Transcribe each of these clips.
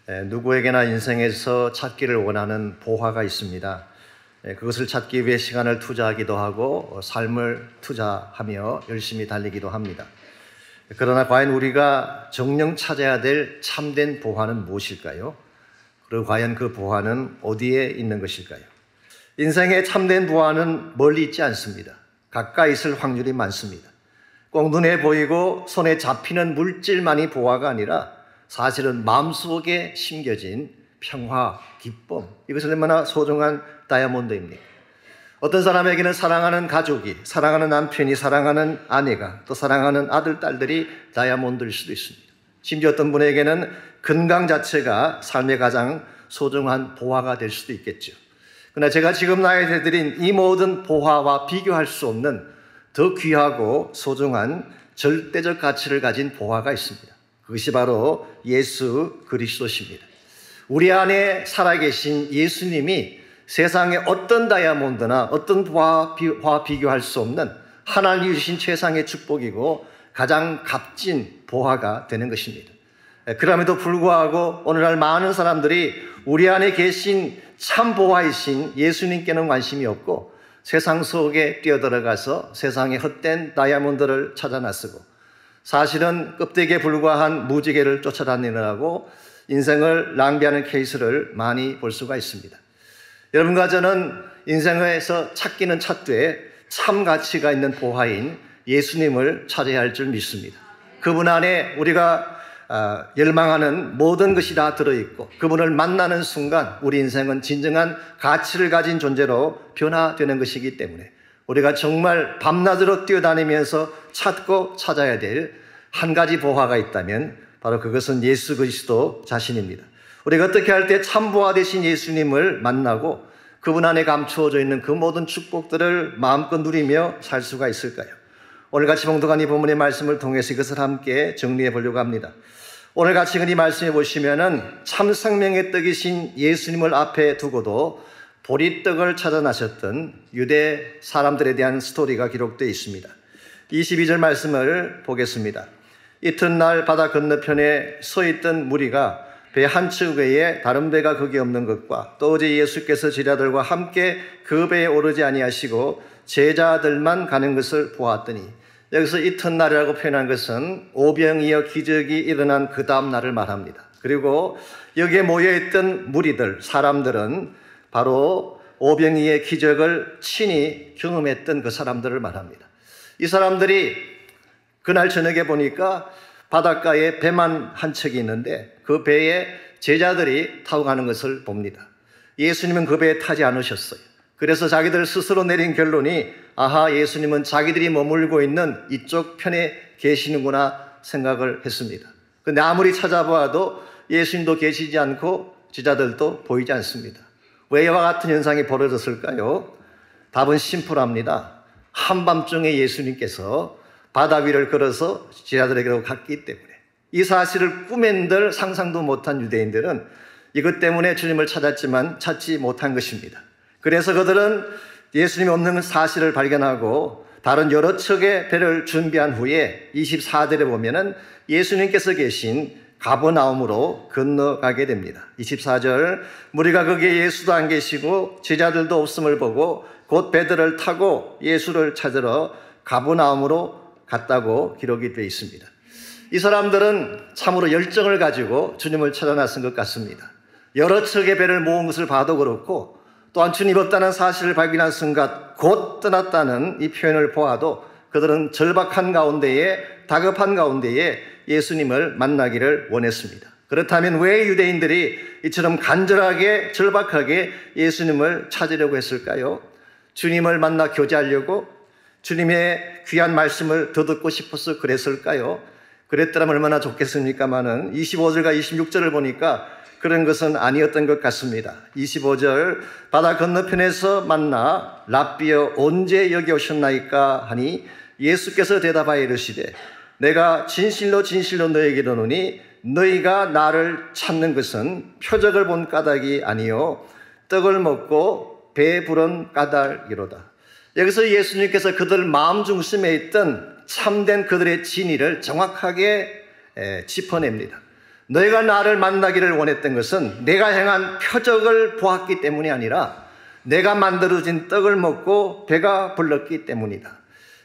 누구에게나 인생에서 찾기를 원하는 보화가 있습니다. 그것을 찾기 위해 시간을 투자하기도 하고 삶을 투자하며 열심히 달리기도 합니다. 그러나 과연 우리가 정녕 찾아야 될 참된 보화는 무엇일까요? 그리고 과연 그 보화는 어디에 있는 것일까요? 인생의 참된 보화는 멀리 있지 않습니다. 가까이 있을 확률이 많습니다. 꼭 눈에 보이고 손에 잡히는 물질만이 보화가 아니라 사실은 마음속에 심겨진 평화, 기쁨, 이것은 얼마나 소중한 다이아몬드입니까? 어떤 사람에게는 사랑하는 가족이, 사랑하는 남편이, 사랑하는 아내가, 또 사랑하는 아들, 딸들이 다이아몬드일 수도 있습니다. 심지어 어떤 분에게는 건강 자체가 삶의 가장 소중한 보화가 될 수도 있겠죠. 그러나 제가 지금 나열해드린 이 모든 보화와 비교할 수 없는 더 귀하고 소중한 절대적 가치를 가진 보화가 있습니다. 그것이 바로 예수 그리스도십니다. 우리 안에 살아계신 예수님이 세상의 어떤 다이아몬드나 어떤 보화와 비교할 수 없는 하나님이 주신 최상의 축복이고 가장 값진 보화가 되는 것입니다. 그럼에도 불구하고 오늘날 많은 사람들이 우리 안에 계신 참 보화이신 예수님께는 관심이 없고 세상 속에 뛰어들어가서 세상의 헛된 다이아몬드를 찾아 나서고 사실은 껍데기에 불과한 무지개를 쫓아다니느라고 인생을 낭비하는 케이스를 많이 볼 수가 있습니다. 여러분과 저는 인생에서 찾기는 찾되 참 가치가 있는 보화인 예수님을 찾아야 할 줄 믿습니다. 그분 안에 우리가 열망하는 모든 것이 다 들어있고 그분을 만나는 순간 우리 인생은 진정한 가치를 가진 존재로 변화되는 것이기 때문에 우리가 정말 밤낮으로 뛰어다니면서 찾고 찾아야 될 한 가지 보화가 있다면 바로 그것은 예수 그리스도 자신입니다. 우리가 어떻게 할 때 참 보화 되신 예수님을 만나고 그분 안에 감추어져 있는 그 모든 축복들을 마음껏 누리며 살 수가 있을까요? 오늘 같이 봉독한 이 본문의 말씀을 통해서 이것을 함께 정리해 보려고 합니다. 오늘 같이 이 말씀해 보시면은 참 생명의 떡이신 예수님을 앞에 두고도 보리떡을 찾아 나셨던 유대 사람들에 대한 스토리가 기록되어 있습니다. 22절 말씀을 보겠습니다. 이튿날 바다 건너편에 서 있던 무리가 배 한 척 외에 다른 배가 거기 없는 것과 또 어제 예수께서 제자들과 함께 그 배에 오르지 아니하시고 제자들만 가는 것을 보았더니, 여기서 이튿날이라고 표현한 것은 오병이어 기적이 일어난 그 다음 날을 말합니다. 그리고 여기에 모여있던 무리들, 사람들은 바로 오병이의 기적을 친히 경험했던 그 사람들을 말합니다. 이 사람들이 그날 저녁에 보니까 바닷가에 배만 한 척이 있는데 그 배에 제자들이 타고 가는 것을 봅니다. 예수님은 그 배에 타지 않으셨어요. 그래서 자기들 스스로 내린 결론이 아하, 예수님은 자기들이 머물고 있는 이쪽 편에 계시는구나 생각을 했습니다. 그런데 아무리 찾아보아도 예수님도 계시지 않고 제자들도 보이지 않습니다. 왜 이와 같은 현상이 벌어졌을까요? 답은 심플합니다. 한밤중에 예수님께서 바다 위를 걸어서 제자들에게로 갔기 때문에, 이 사실을 꿈엔들 상상도 못한 유대인들은 이것 때문에 주님을 찾았지만 찾지 못한 것입니다. 그래서 그들은 예수님이 없는 사실을 발견하고 다른 여러 척의 배를 준비한 후에 24절에 보면은 예수님께서 계신 가버나움으로 건너가게 됩니다. 24절, 무리가 거기에 예수도 안 계시고 제자들도 없음을 보고 곧 배들을 타고 예수를 찾으러 가버나움으로 갔다고 기록이 되어 있습니다. 이 사람들은 참으로 열정을 가지고 주님을 찾아 나선 것 같습니다. 여러 척의 배를 모은 것을 봐도 그렇고 또한 주님 없다는 사실을 발견한 순간 곧 떠났다는 이 표현을 보아도 그들은 절박한 가운데에, 다급한 가운데에 예수님을 만나기를 원했습니다. 그렇다면 왜 유대인들이 이처럼 간절하게, 절박하게 예수님을 찾으려고 했을까요? 주님을 만나 교제하려고, 주님의 귀한 말씀을 더 듣고 싶어서 그랬을까요? 그랬더라면 얼마나 좋겠습니까마는 25절과 26절을 보니까 그런 것은 아니었던 것 같습니다. 25절, 바다 건너편에서 만나 랍비여 언제 여기 오셨나이까 하니 예수께서 대답하여 이르시되 내가 진실로 진실로 너에게 이르노니 너희가 나를 찾는 것은 표적을 본 까닭이 아니요 떡을 먹고 배부른 까닭이로다. 여기서 예수님께서 그들 마음 중심에 있던 참된 그들의 진의를 정확하게 짚어냅니다. 너희가 나를 만나기를 원했던 것은 내가 행한 표적을 보았기 때문이 아니라 내가 만들어진 떡을 먹고 배가 불렀기 때문이다.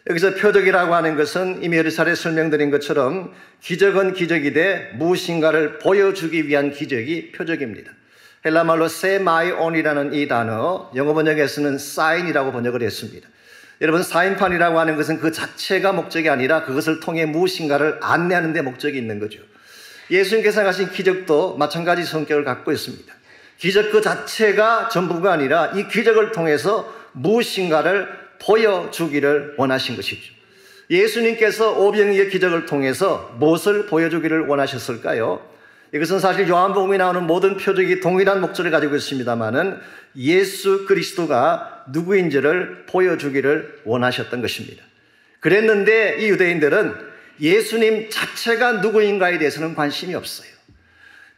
여기서 표적이라고 하는 것은 이미 여러 차례 설명드린 것처럼 기적은 기적이되 무엇인가를 보여주기 위한 기적이 표적입니다. 헬라말로 세마이온이라는 이 단어, 영어 번역에서는 사인이라고 번역을 했습니다. 여러분, 사인판이라고 하는 것은 그 자체가 목적이 아니라 그것을 통해 무엇인가를 안내하는 데 목적이 있는 거죠. 예수님께서 하신 기적도 마찬가지 성격을 갖고 있습니다. 기적 그 자체가 전부가 아니라 이 기적을 통해서 무엇인가를 보여주기를 원하신 것이죠. 예수님께서 오병이의 기적을 통해서 무엇을 보여주기를 원하셨을까요? 이것은 사실 요한복음에 나오는 모든 표적이 동일한 목적을 가지고 있습니다만은 예수 그리스도가 누구인지를 보여주기를 원하셨던 것입니다. 그랬는데 이 유대인들은 예수님 자체가 누구인가에 대해서는 관심이 없어요.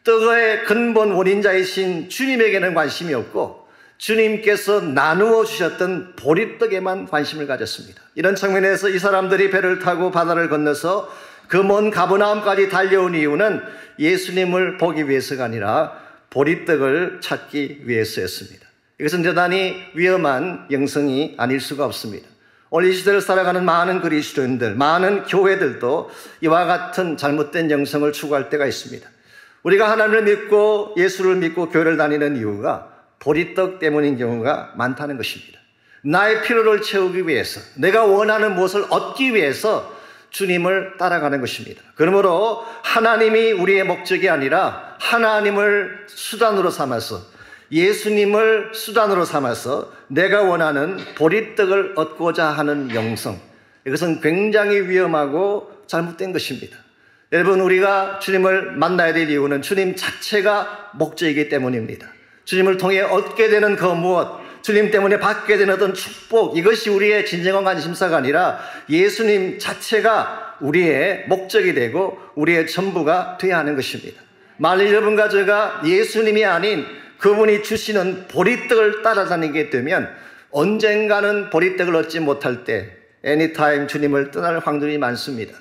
떡의 근본 원인자이신 주님에게는 관심이 없고 주님께서 나누어 주셨던 보리떡에만 관심을 가졌습니다. 이런 측면에서 이 사람들이 배를 타고 바다를 건너서 그 먼 가버나움까지 달려온 이유는 예수님을 보기 위해서가 아니라 보리떡을 찾기 위해서였습니다. 이것은 대단히 위험한 영성이 아닐 수가 없습니다. 오늘 이 시대를 살아가는 많은 그리스도인들, 많은 교회들도 이와 같은 잘못된 영성을 추구할 때가 있습니다. 우리가 하나님을 믿고 예수를 믿고 교회를 다니는 이유가 보리떡 때문인 경우가 많다는 것입니다. 나의 필요를 채우기 위해서, 내가 원하는 무엇을 얻기 위해서 주님을 따라가는 것입니다. 그러므로 하나님이 우리의 목적이 아니라 하나님을 수단으로 삼아서, 예수님을 수단으로 삼아서 내가 원하는 보리떡을 얻고자 하는 영성, 이것은 굉장히 위험하고 잘못된 것입니다. 여러분, 우리가 주님을 만나야 될 이유는 주님 자체가 목적이기 때문입니다. 주님을 통해 얻게 되는 그 무엇, 주님 때문에 받게 되는 어떤 축복, 이것이 우리의 진정한 관심사가 아니라 예수님 자체가 우리의 목적이 되고 우리의 전부가 되어야 하는 것입니다. 만일 여러분과 제가 예수님이 아닌 그분이 주시는 보리떡을 따라다니게 되면 언젠가는 보리떡을 얻지 못할 때 anytime 주님을 떠날 확률이 많습니다.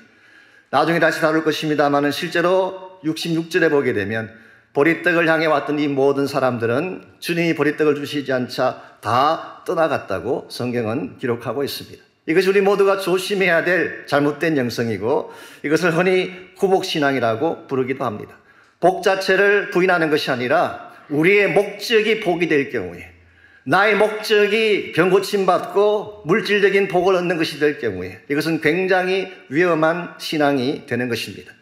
나중에 다시 다룰 것입니다만 실제로 66절에 보게 되면 보리떡을 향해 왔던 이 모든 사람들은 주님이 보리떡을 주시지 않자 다 떠나갔다고 성경은 기록하고 있습니다. 이것이 우리 모두가 조심해야 될 잘못된 영성이고 이것을 흔히 구복신앙이라고 부르기도 합니다. 복 자체를 부인하는 것이 아니라 우리의 목적이 복이 될 경우에, 나의 목적이 병고침 받고 물질적인 복을 얻는 것이 될 경우에 이것은 굉장히 위험한 신앙이 되는 것입니다.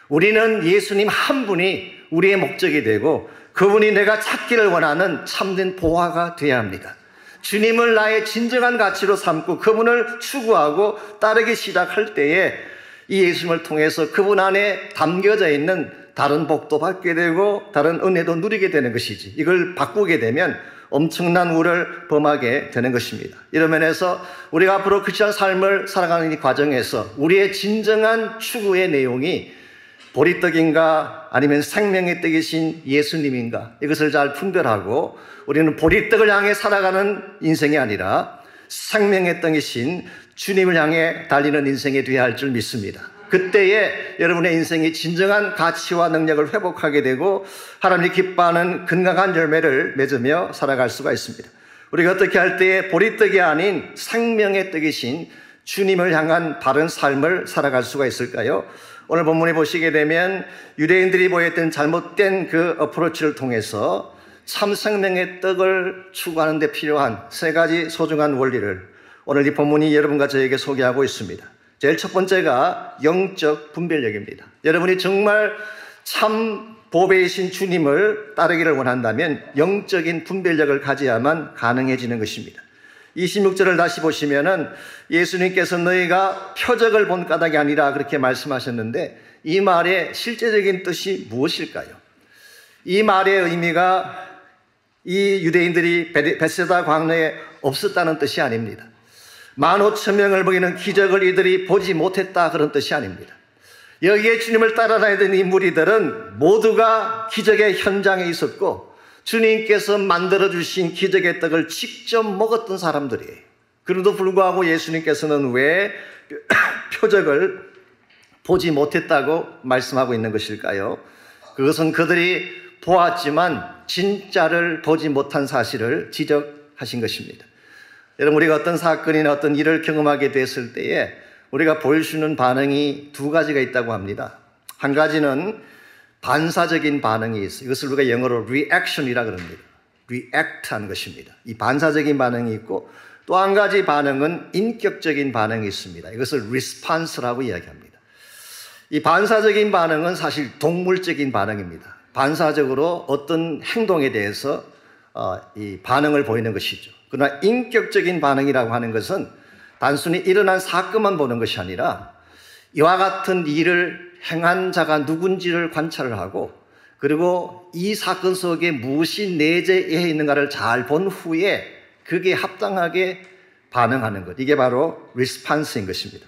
우리는 예수님 한 분이 우리의 목적이 되고 그분이 내가 찾기를 원하는 참된 보화가 되어야 합니다. 주님을 나의 진정한 가치로 삼고 그분을 추구하고 따르기 시작할 때에 이 예수님을 통해서 그분 안에 담겨져 있는 다른 복도 받게 되고 다른 은혜도 누리게 되는 것이지, 이걸 바꾸게 되면 엄청난 우를 범하게 되는 것입니다. 이런 면에서 우리가 앞으로 크리스찬 삶을 살아가는 이 과정에서 우리의 진정한 추구의 내용이 보리떡인가 아니면 생명의 떡이신 예수님인가, 이것을 잘 분별하고 우리는 보리떡을 향해 살아가는 인생이 아니라 생명의 떡이신 주님을 향해 달리는 인생이 되어야 할 줄 믿습니다. 그때에 여러분의 인생이 진정한 가치와 능력을 회복하게 되고 하나님이 기뻐하는 건강한 열매를 맺으며 살아갈 수가 있습니다. 우리가 어떻게 할 때에 보리떡이 아닌 생명의 떡이신 주님을 향한 바른 삶을 살아갈 수가 있을까요? 오늘 본문에 보시게 되면 유대인들이 보였던 잘못된 그 어프로치를 통해서 참 생명의 떡을 추구하는 데 필요한 세 가지 소중한 원리를 오늘 이 본문이 여러분과 저에게 소개하고 있습니다. 제일 첫 번째가 영적 분별력입니다. 여러분이 정말 참 보배이신 주님을 따르기를 원한다면 영적인 분별력을 가져야만 가능해지는 것입니다. 26절을 다시 보시면은 예수님께서 너희가 표적을 본 까닭이 아니라 그렇게 말씀하셨는데 이 말의 실제적인 뜻이 무엇일까요? 이 말의 의미가 이 유대인들이 베세다 광야에 없었다는 뜻이 아닙니다. 15,000명을 먹이는 기적을 이들이 보지 못했다, 그런 뜻이 아닙니다. 여기에 주님을 따라다니던 이 무리들은 모두가 기적의 현장에 있었고 주님께서 만들어주신 기적의 떡을 직접 먹었던 사람들이에요. 그럼에도 불구하고 예수님께서는 왜 표적을 보지 못했다고 말씀하고 있는 것일까요? 그것은 그들이 보았지만 진짜를 보지 못한 사실을 지적하신 것입니다. 여러분, 우리가 어떤 사건이나 어떤 일을 경험하게 됐을 때에 우리가 보일 수 있는 반응이 두 가지가 있다고 합니다. 한 가지는 반사적인 반응이 있어요. 이것을 우리가 영어로 reaction이라고 합니다. react 하는 것입니다. 이 반사적인 반응이 있고, 또 한 가지 반응은 인격적인 반응이 있습니다. 이것을 response라고 이야기합니다. 이 반사적인 반응은 사실 동물적인 반응입니다. 반사적으로 어떤 행동에 대해서 이 반응을 보이는 것이죠. 그러나 인격적인 반응이라고 하는 것은 단순히 일어난 사건만 보는 것이 아니라 이와 같은 일을 행한 자가 누군지를 관찰을 하고, 그리고 이 사건 속에 무엇이 내재해 있는가를 잘 본 후에 그게 합당하게 반응하는 것, 이게 바로 리스판스인 것입니다.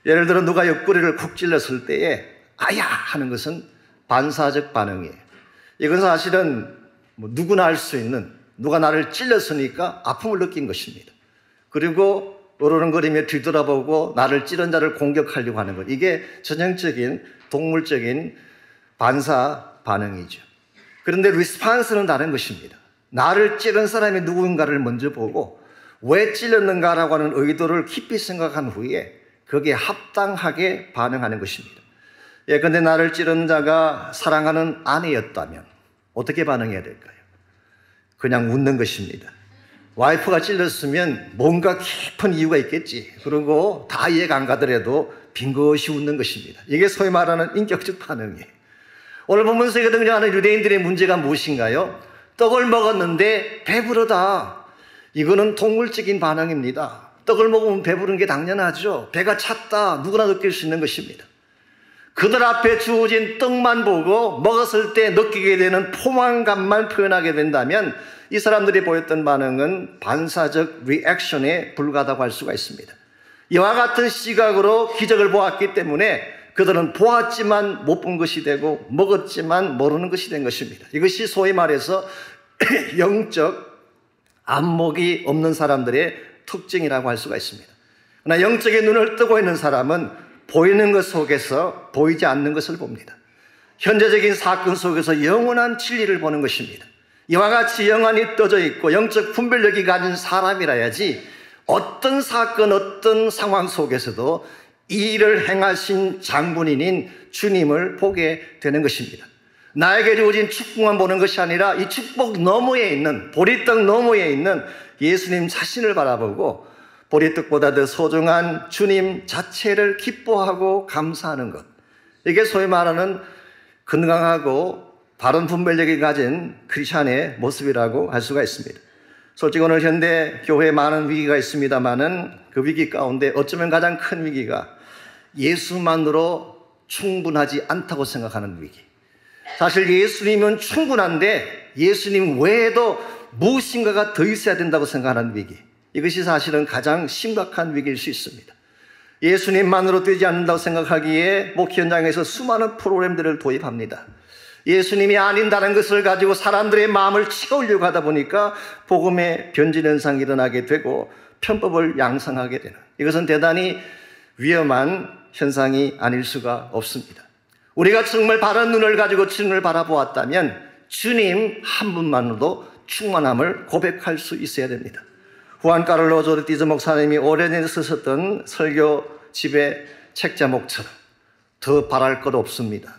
예를 들어 누가 옆구리를 쿡 찔렀을 때에 아야 하는 것은 반사적 반응이에요. 이건 사실은 누구나 할 수 있는, 누가 나를 찔렀으니까 아픔을 느낀 것입니다. 그리고 으르렁거리며 뒤돌아보고 나를 찌른 자를 공격하려고 하는 것, 이게 전형적인 동물적인 반사 반응이죠. 그런데 리스판스는 다른 것입니다. 나를 찌른 사람이 누군가를 먼저 보고 왜 찔렀는가라고 하는 의도를 깊이 생각한 후에 거기에 합당하게 반응하는 것입니다. 예컨대 나를 찌른 자가 사랑하는 아내였다면 어떻게 반응해야 될까요? 그냥 웃는 것입니다. 와이프가 찔렸으면 뭔가 깊은 이유가 있겠지. 그리고 다 이해가 안 가더라도 빙긋이 웃는 것입니다. 이게 소위 말하는 인격적 반응이에요. 오늘 본문에서 등장하는 유대인들의 문제가 무엇인가요? 떡을 먹었는데 배부르다. 이거는 동물적인 반응입니다. 떡을 먹으면 배부른 게 당연하죠. 배가 찼다. 누구나 느낄 수 있는 것입니다. 그들 앞에 주어진 떡만 보고 먹었을 때 느끼게 되는 포만감만 표현하게 된다면 이 사람들이 보였던 반응은 반사적 리액션에 불과하다고 할 수가 있습니다. 이와 같은 시각으로 기적을 보았기 때문에 그들은 보았지만 못 본 것이 되고 먹었지만 모르는 것이 된 것입니다. 이것이 소위 말해서 영적 안목이 없는 사람들의 특징이라고 할 수가 있습니다. 그러나 영적인 눈을 뜨고 있는 사람은 보이는 것 속에서 보이지 않는 것을 봅니다. 현재적인 사건 속에서 영원한 진리를 보는 것입니다. 이와 같이 영안이 떠져 있고 영적 분별력이 가진 사람이라야지 어떤 사건, 어떤 상황 속에서도 이 일을 행하신 장본인인 주님을 보게 되는 것입니다. 나에게 주어진 축복만 보는 것이 아니라 이 축복 너머에 있는, 보리떡 너머에 있는 예수님 자신을 바라보고 보리떡보다 더 소중한 주님 자체를 기뻐하고 감사하는 것, 이게 소위 말하는 건강하고 바른 분별력이 가진 크리스찬의 모습이라고 할 수가 있습니다. 솔직히 오늘 현대 교회에 많은 위기가 있습니다만은 그 위기 가운데 어쩌면 가장 큰 위기가 예수만으로 충분하지 않다고 생각하는 위기. 사실 예수님은 충분한데 예수님 외에도 무엇인가가 더 있어야 된다고 생각하는 위기. 이것이 사실은 가장 심각한 위기일 수 있습니다. 예수님만으로 되지 않는다고 생각하기에 목회 현장에서 수많은 프로그램들을 도입합니다. 예수님이 아닌다는 것을 가지고 사람들의 마음을 치우려고 하다 보니까 복음의 변질 현상이 일어나게 되고 편법을 양성하게 되는, 이것은 대단히 위험한 현상이 아닐 수가 없습니다. 우리가 정말 바른 눈을 가지고 주님을 바라보았다면 주님 한 분만으로도 충만함을 고백할 수 있어야 됩니다. 후안 카를로 조르티즈 목사님이 오래전에 쓰셨던 설교 집의 책 제목처럼 더 바랄 것 없습니다.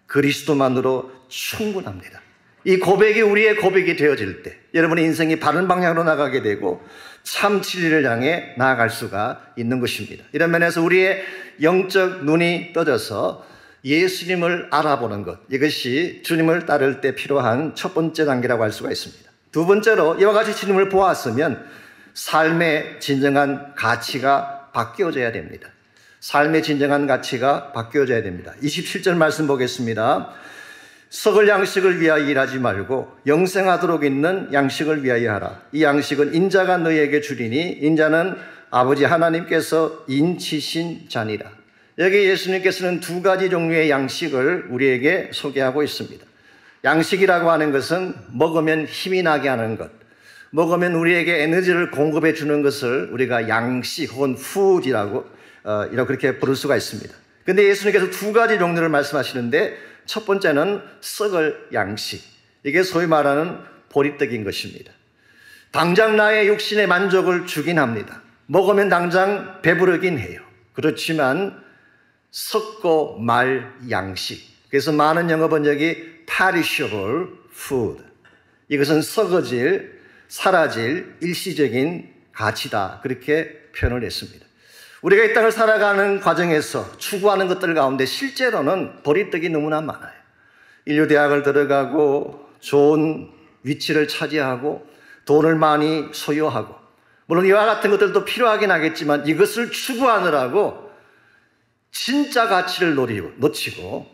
그리스도만으로 충분합니다. 이 고백이 우리의 고백이 되어질 때 여러분의 인생이 바른 방향으로 나가게 되고 참 진리를 향해 나아갈 수가 있는 것입니다. 이런 면에서 우리의 영적 눈이 떠져서 예수님을 알아보는 것, 이것이 주님을 따를 때 필요한 첫 번째 단계라고 할 수가 있습니다. 두 번째로 이와 같이 주님을 보았으면 삶의 진정한 가치가 바뀌어져야 됩니다. 삶의 진정한 가치가 바뀌어져야 됩니다. 27절 말씀 보겠습니다. 썩을 양식을 위하여 일하지 말고 영생하도록 있는 양식을 위하여 하라. 이 양식은 인자가 너희에게 주리니 인자는 아버지 하나님께서 인치신 자니라. 여기 예수님께서는 두 가지 종류의 양식을 우리에게 소개하고 있습니다. 양식이라고 하는 것은 먹으면 힘이 나게 하는 것, 먹으면 우리에게 에너지를 공급해 주는 것을 우리가 양식 혹은 푸드라고 이렇게 부를 수가 있습니다. 그런데 예수님께서 두 가지 종류를 말씀하시는데 첫 번째는 썩을 양식. 이게 소위 말하는 보리떡인 것입니다. 당장 나의 육신의 만족을 주긴 합니다. 먹으면 당장 배부르긴 해요. 그렇지만 썩고 말 양식. 그래서 많은 영어 번역이 perishable food. 이것은 썩어질, 사라질 일시적인 가치다. 그렇게 표현을 했습니다. 우리가 이 땅을 살아가는 과정에서 추구하는 것들 가운데 실제로는 보리떡이 너무나 많아요. 인류대학을 들어가고 좋은 위치를 차지하고 돈을 많이 소유하고, 물론 이와 같은 것들도 필요하긴 하겠지만 이것을 추구하느라고 진짜 가치를 놓치고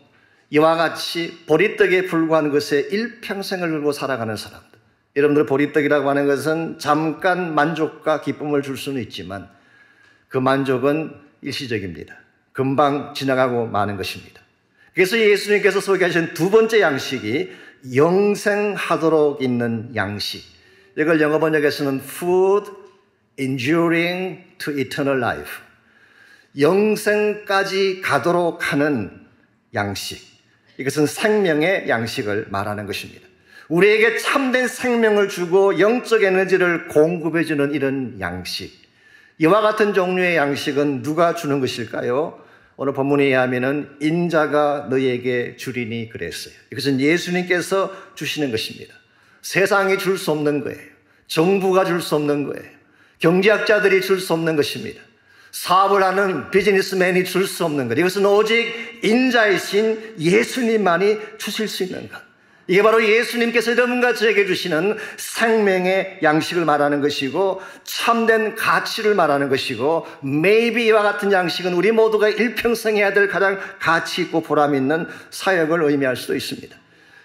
이와 같이 보리떡에 불과한 것에 일평생을 걸고 살아가는 사람들. 여러분들, 보리떡이라고 하는 것은 잠깐 만족과 기쁨을 줄 수는 있지만 그 만족은 일시적입니다. 금방 지나가고 마는 것입니다. 그래서 예수님께서 소개하신 두 번째 양식이 영생하도록 있는 양식. 이걸 영어 번역에서는 food enduring to eternal life. 영생까지 가도록 하는 양식. 이것은 생명의 양식을 말하는 것입니다. 우리에게 참된 생명을 주고 영적 에너지를 공급해주는 이런 양식. 이와 같은 종류의 양식은 누가 주는 것일까요? 오늘 본문에 의하면 인자가 너희에게 주리니 그랬어요. 이것은 예수님께서 주시는 것입니다. 세상이 줄 수 없는 거예요. 정부가 줄 수 없는 거예요. 경제학자들이 줄 수 없는 것입니다. 사업을 하는 비즈니스맨이 줄 수 없는 것. 이것은 오직 인자이신 예수님만이 주실 수 있는 것. 이게 바로 예수님께서 여러분과 저에게 주시는 생명의 양식을 말하는 것이고 참된 가치를 말하는 것이고, maybe 이와 같은 양식은 우리 모두가 일평생 해야 될 가장 가치 있고 보람 있는 사역을 의미할 수도 있습니다.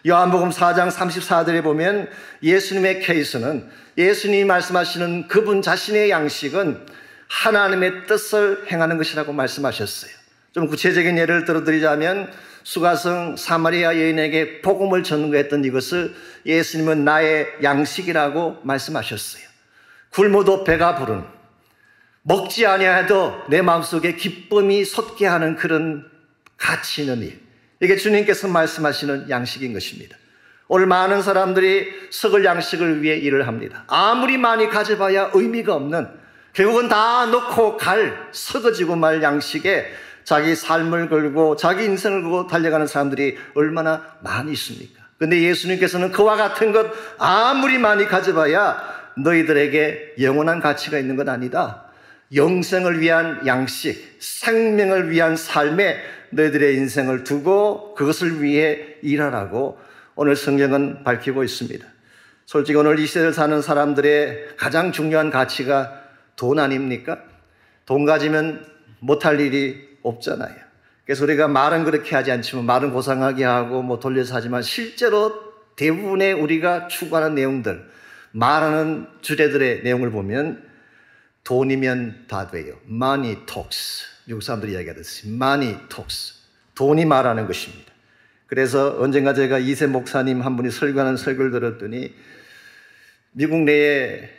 요한복음 4장 34절에 보면 예수님의 케이스는, 예수님이 말씀하시는 그분 자신의 양식은 하나님의 뜻을 행하는 것이라고 말씀하셨어요. 좀 구체적인 예를 들어드리자면 수가성 사마리아 여인에게 복음을 전거했던 이것을 예수님은 나의 양식이라고 말씀하셨어요. 굶어도 배가 부른, 먹지 아니하여도 내 마음속에 기쁨이 솟게 하는 그런 가치 있는 일. 이게 주님께서 말씀하시는 양식인 것입니다. 오늘 많은 사람들이 썩을 양식을 위해 일을 합니다. 아무리 많이 가져봐야 의미가 없는, 결국은 다 놓고 갈, 썩어지고 말 양식에 자기 삶을 걸고 자기 인생을 걸고 달려가는 사람들이 얼마나 많이 있습니까? 그런데 예수님께서는 그와 같은 것 아무리 많이 가져봐야 너희들에게 영원한 가치가 있는 건 아니다. 영생을 위한 양식, 생명을 위한 삶에 너희들의 인생을 두고 그것을 위해 일하라고 오늘 성경은 밝히고 있습니다. 솔직히 오늘 이 시대를 사는 사람들의 가장 중요한 가치가 돈 아닙니까? 돈 가지면 못할 일이 없잖아요. 그래서 우리가 말은 그렇게 하지 않지만, 말은 고상하게 하고 뭐 돌려서 하지만 실제로 대부분의 우리가 추구하는 내용들, 말하는 주제들의 내용을 보면 돈이면 다 돼요. Money talks. 미국 사람들이 이야기하듯이 Money talks. 돈이 말하는 것입니다. 그래서 언젠가 제가 이세 목사님 한 분이 설교하는 설교를 들었더니 미국 내에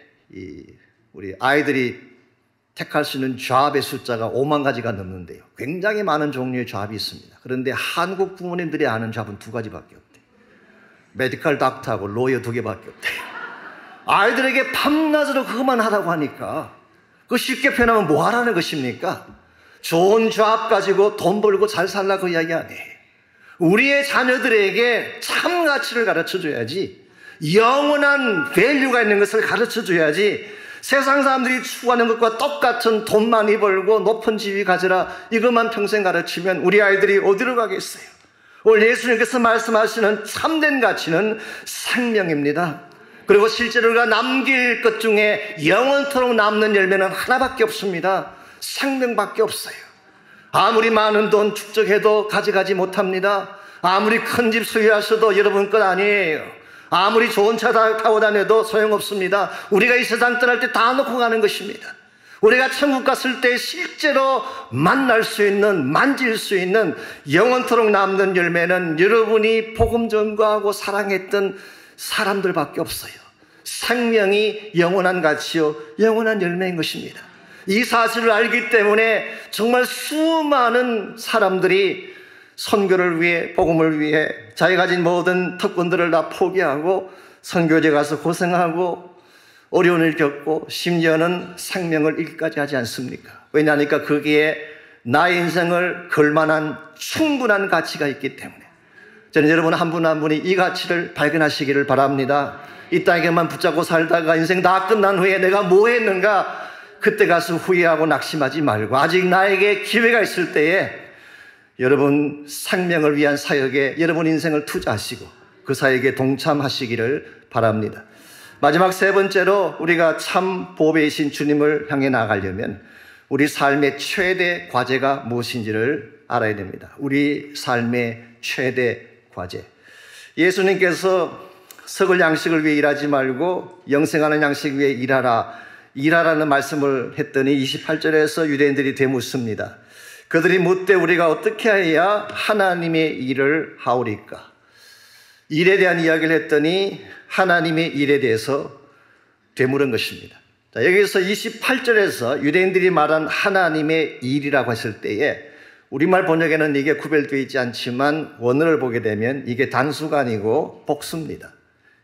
우리 아이들이 택할 수 있는 잡의 숫자가 5만 가지가 넘는데요. 굉장히 많은 종류의 잡이 있습니다. 그런데 한국 부모님들이 아는 잡은 2가지밖에 없대요. 메디컬 닥터하고 로이어 2개밖에 없대요. 아이들에게 밤낮으로 그것만 하라고 하니까, 그거 쉽게 표현하면 뭐 하라는 것입니까? 좋은 잡 가지고 돈 벌고 잘 살라고 이야기 아니에요. 우리의 자녀들에게 참 가치를 가르쳐줘야지, 영원한 밸류가 있는 것을 가르쳐줘야지, 세상 사람들이 추구하는 것과 똑같은 돈 많이 벌고 높은 지위 가져라, 이것만 평생 가르치면 우리 아이들이 어디로 가겠어요? 오늘 예수님께서 말씀하시는 참된 가치는 생명입니다. 그리고 실제로 우리가 남길 것 중에 영원토록 남는 열매는 하나밖에 없습니다. 생명밖에 없어요. 아무리 많은 돈 축적해도 가져가지 못합니다. 아무리 큰 집 소유하셔도 여러분 것 아니에요. 아무리 좋은 차 타고 다녀도 소용없습니다. 우리가 이 세상 떠날 때 다 놓고 가는 것입니다. 우리가 천국 갔을 때 실제로 만날 수 있는, 만질 수 있는 영원토록 남는 열매는 여러분이 복음 전거하고 사랑했던 사람들밖에 없어요. 생명이 영원한 가치요, 영원한 열매인 것입니다. 이 사실을 알기 때문에 정말 수많은 사람들이 선교를 위해, 복음을 위해 자기 가진 모든 특권들을 다 포기하고 선교지에 가서 고생하고 어려운 일을 겪고 심지어는 생명을 잃기까지 하지 않습니까? 왜냐하니까 거기에 나의 인생을 걸만한 충분한 가치가 있기 때문에. 저는 여러분 한 분 한 분이 이 가치를 발견하시기를 바랍니다. 이 땅에만 붙잡고 살다가 인생 다 끝난 후에 내가 뭐 했는가, 그때 가서 후회하고 낙심하지 말고 아직 나에게 기회가 있을 때에 여러분 생명을 위한 사역에 여러분 인생을 투자하시고 그 사역에 동참하시기를 바랍니다. 마지막 세 번째로 우리가 참 보배이신 주님을 향해 나아가려면 우리 삶의 최대 과제가 무엇인지를 알아야 됩니다. 우리 삶의 최대 과제. 예수님께서 썩을 양식을 위해 일하지 말고 영생하는 양식 위해 일하라는 말씀을 했더니 28절에서 유대인들이 되묻습니다. 그들이 묻되 우리가 어떻게 해야 하나님의 일을 하오리까? 일에 대한 이야기를 했더니 하나님의 일에 대해서 되물은 것입니다. 자, 여기서 28절에서 유대인들이 말한 하나님의 일이라고 했을 때에 우리말 번역에는 이게 구별되어 있지 않지만 원어를 보게 되면 이게 단수가 아니고 복수입니다.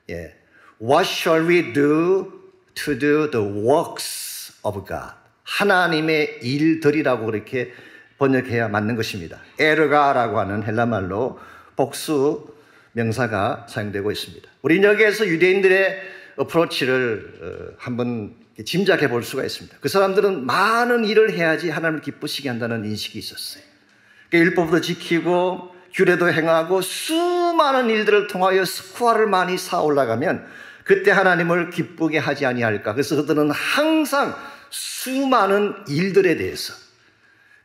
예. What shall we do to do the works of God? 하나님의 일들이라고 그렇게 번역해야 맞는 것입니다. 에르가라고 하는 헬라말로 복수 명사가 사용되고 있습니다. 우리는 여기에서 유대인들의 어프로치를 한번 짐작해 볼 수가 있습니다. 그 사람들은 많은 일을 해야지 하나님을 기쁘시게 한다는 인식이 있었어요. 율법도 지키고 규례도 행하고 수많은 일들을 통하여 스코어를 많이 쌓아 올라가면 그때 하나님을 기쁘게 하지 아니할까. 그래서 그들은 항상 수많은 일들에 대해서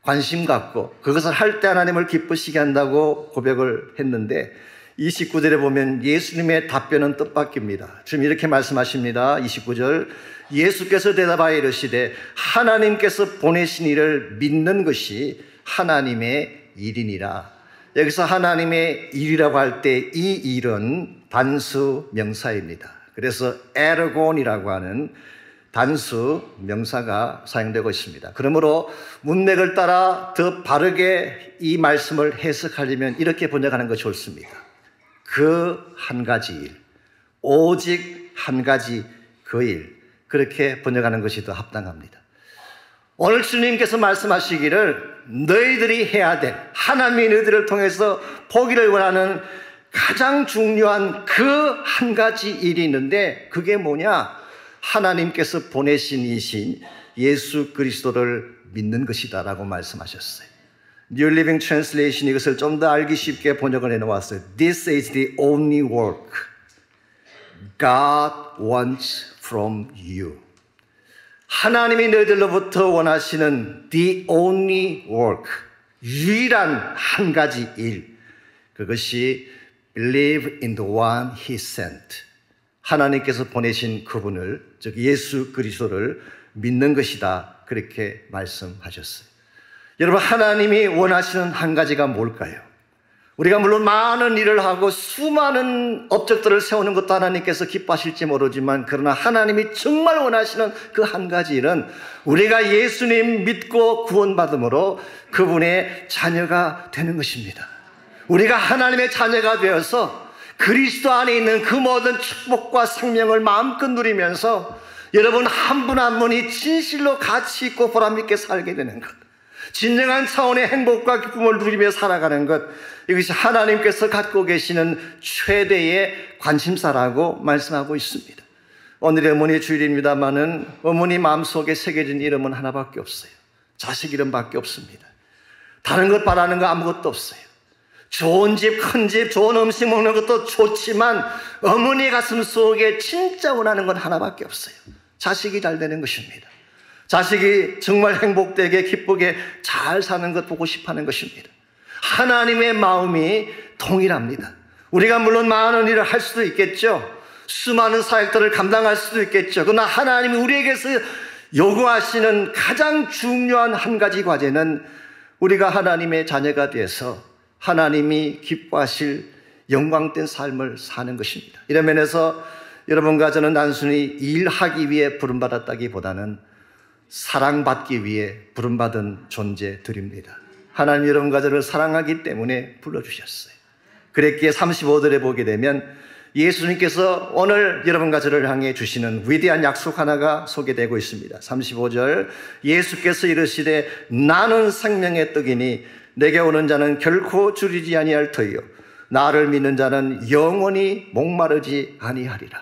관심 갖고 그것을 할 때 하나님을 기쁘시게 한다고 고백을 했는데 29절에 보면 예수님의 답변은 뜻밖입니다. 지금 이렇게 말씀하십니다. 29절 예수께서 대답하여 이르시되 하나님께서 보내신 이를 믿는 것이 하나님의 일이니라. 여기서 하나님의 일이라고 할 때 이 일은 단수 명사입니다. 그래서 에르곤이라고 하는 단수 명사가 사용되고 있습니다. 그러므로 문맥을 따라 더 바르게 이 말씀을 해석하려면 이렇게 번역하는 것이 옳습니다. 그 한 가지 일, 오직 한 가지 그 일, 그렇게 번역하는 것이 더 합당합니다. 오늘 주님께서 말씀하시기를 너희들이 해야 될, 하나님이 너희들을 통해서 보기를 원하는 가장 중요한 그 한 가지 일이 있는데 그게 뭐냐? 하나님께서 보내신 이신 예수 그리스도를 믿는 것이다 라고 말씀하셨어요. New Living Translation 이것을 좀 더 알기 쉽게 번역을 해놓았어요. This is the only work God wants from you. 하나님이 너희들로부터 원하시는 the only work, 유일한 한 가지 일, 그것이 believe in the one he sent. 하나님께서 보내신 그분을, 즉 예수 그리스도를 믿는 것이다, 그렇게 말씀하셨어요. 여러분, 하나님이 원하시는 한 가지가 뭘까요? 우리가 물론 많은 일을 하고 수많은 업적들을 세우는 것도 하나님께서 기뻐하실지 모르지만 그러나 하나님이 정말 원하시는 그 한 가지 일은 우리가 예수님 믿고 구원받음으로 그분의 자녀가 되는 것입니다. 우리가 하나님의 자녀가 되어서 그리스도 안에 있는 그 모든 축복과 생명을 마음껏 누리면서 여러분 한 분 한 분이 진실로 가치 있고 보람 있게 살게 되는 것, 진정한 차원의 행복과 기쁨을 누리며 살아가는 것, 이것이 하나님께서 갖고 계시는 최대의 관심사라고 말씀하고 있습니다. 오늘의 어머니 주일입니다마는 어머니 마음속에 새겨진 이름은 하나밖에 없어요. 자식 이름밖에 없습니다. 다른 것 바라는 거 아무것도 없어요. 좋은 집, 큰 집, 좋은 음식 먹는 것도 좋지만 어머니 가슴 속에 진짜 원하는 건 하나밖에 없어요. 자식이 잘 되는 것입니다. 자식이 정말 행복되게 기쁘게 잘 사는 것 보고 싶어하는 것입니다. 하나님의 마음이 동일합니다. 우리가 물론 많은 일을 할 수도 있겠죠. 수많은 사역들을 감당할 수도 있겠죠. 그러나 하나님이 우리에게서 요구하시는 가장 중요한 한 가지 과제는 우리가 하나님의 자녀가 돼서 하나님이 기뻐하실 영광된 삶을 사는 것입니다. 이런 면에서 여러분과 저는 단순히 일하기 위해 부름받았다기보다는 사랑받기 위해 부름받은 존재들입니다. 하나님 여러분 가족을 사랑하기 때문에 불러주셨어요. 그랬기에 35절에 보게 되면 예수님께서 오늘 여러분 가족을 향해 주시는 위대한 약속 하나가 소개되고 있습니다. 35절, 예수께서 이르시되 나는 생명의 떡이니 내게 오는 자는 결코 줄이지 아니할 터이요 나를 믿는 자는 영원히 목마르지 아니하리라.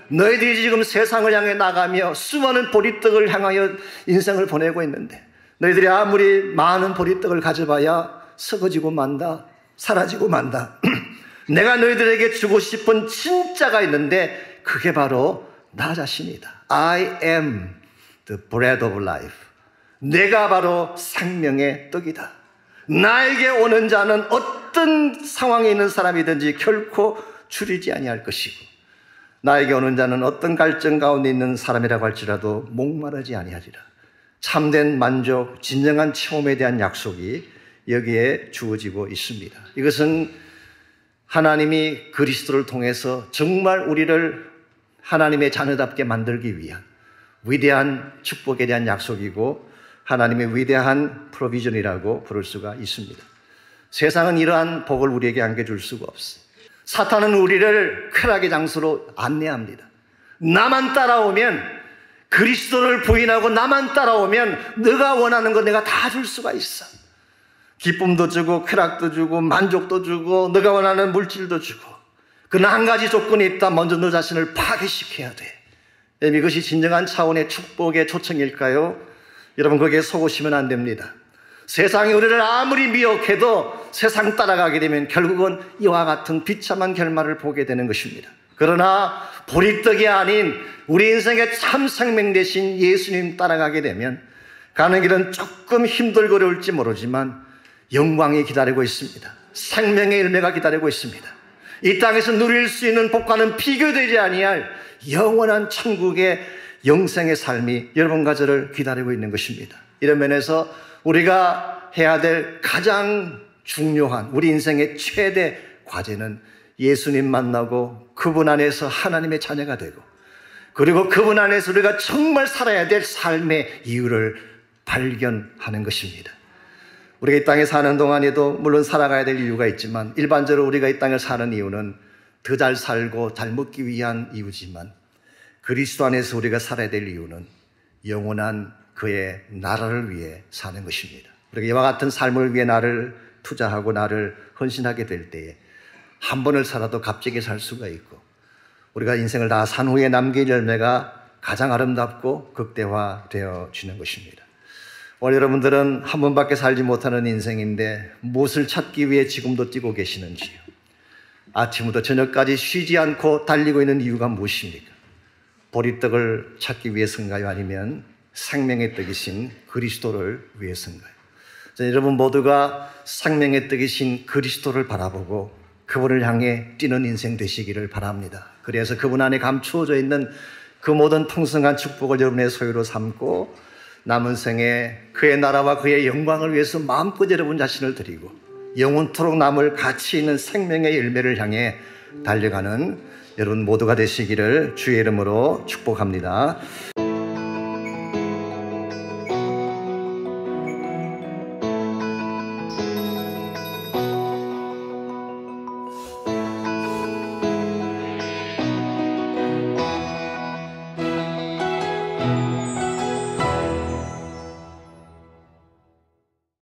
너희들이 지금 세상을 향해 나가며 수많은 보리떡을 향하여 인생을 보내고 있는데 너희들이 아무리 많은 보리떡을 가져봐야 썩어지고 만다, 사라지고 만다. 내가 너희들에게 주고 싶은 진짜가 있는데 그게 바로 나 자신이다. I am the bread of life. 내가 바로 생명의 떡이다. 나에게 오는 자는 어떤 상황에 있는 사람이든지 결코 줄이지 아니할 것이고 나에게 오는 자는 어떤 갈증 가운데 있는 사람이라고 할지라도 목마르지 아니하리라. 참된 만족, 진정한 체험에 대한 약속이 여기에 주어지고 있습니다. 이것은 하나님이 그리스도를 통해서 정말 우리를 하나님의 자녀답게 만들기 위한 위대한 축복에 대한 약속이고 하나님의 위대한 프로비전이라고 부를 수가 있습니다. 세상은 이러한 복을 우리에게 안겨줄 수가 없어요. 사탄은 우리를 쾌락의 장소로 안내합니다. 나만 따라오면, 그리스도를 부인하고 나만 따라오면 네가 원하는 거 내가 다 줄 수가 있어. 기쁨도 주고 쾌락도 주고 만족도 주고 네가 원하는 물질도 주고. 그러나 한 가지 조건이 있다. 먼저 너 자신을 파괴시켜야 돼. 이것이 진정한 차원의 축복의 초청일까요? 여러분 거기에 속으시면 안 됩니다. 세상이 우리를 아무리 미혹해도 세상 따라가게 되면 결국은 이와 같은 비참한 결말을 보게 되는 것입니다. 그러나 보리떡이 아닌 우리 인생의 참 생명 되신 예수님 따라가게 되면 가는 길은 조금 힘들고 어려울지 모르지만 영광이 기다리고 있습니다. 생명의 열매가 기다리고 있습니다. 이 땅에서 누릴 수 있는 복과는 비교되지 아니할 영원한 천국의 영생의 삶이 여러분과 저를 기다리고 있는 것입니다. 이런 면에서 우리가 해야 될 가장 중요한 우리 인생의 최대 과제는 예수님 만나고 그분 안에서 하나님의 자녀가 되고 그리고 그분 안에서 우리가 정말 살아야 될 삶의 이유를 발견하는 것입니다. 우리가 이 땅에 사는 동안에도 물론 살아가야 될 이유가 있지만 일반적으로 우리가 이 땅을 사는 이유는 더 잘 살고 잘 먹기 위한 이유지만 그리스도 안에서 우리가 살아야 될 이유는 영원한 그의 나라를 위해 사는 것입니다. 우리가 이와 같은 삶을 위해 나를 투자하고 나를 헌신하게 될 때에 한 번을 살아도 값지게 살 수가 있고 우리가 인생을 다 산 후에 남길 열매가 가장 아름답고 극대화되어지는 것입니다. 오늘 여러분들은 한 번밖에 살지 못하는 인생인데 무엇을 찾기 위해 지금도 뛰고 계시는지요? 아침부터 저녁까지 쉬지 않고 달리고 있는 이유가 무엇입니까? 보리떡을 찾기 위해서인가요? 아니면 생명의 떡이신 그리스도를 위해서인가요? 여러분 모두가 생명의 떡이신 그리스도를 바라보고 그분을 향해 뛰는 인생 되시기를 바랍니다. 그래서 그분 안에 감추어져 있는 그 모든 풍성한 축복을 여러분의 소유로 삼고 남은 생에 그의 나라와 그의 영광을 위해서 마음껏 여러분 자신을 드리고 영원토록 남을 가치 있는 생명의 열매를 향해 달려가는 여러분 모두가 되시기를 주의 이름으로 축복합니다.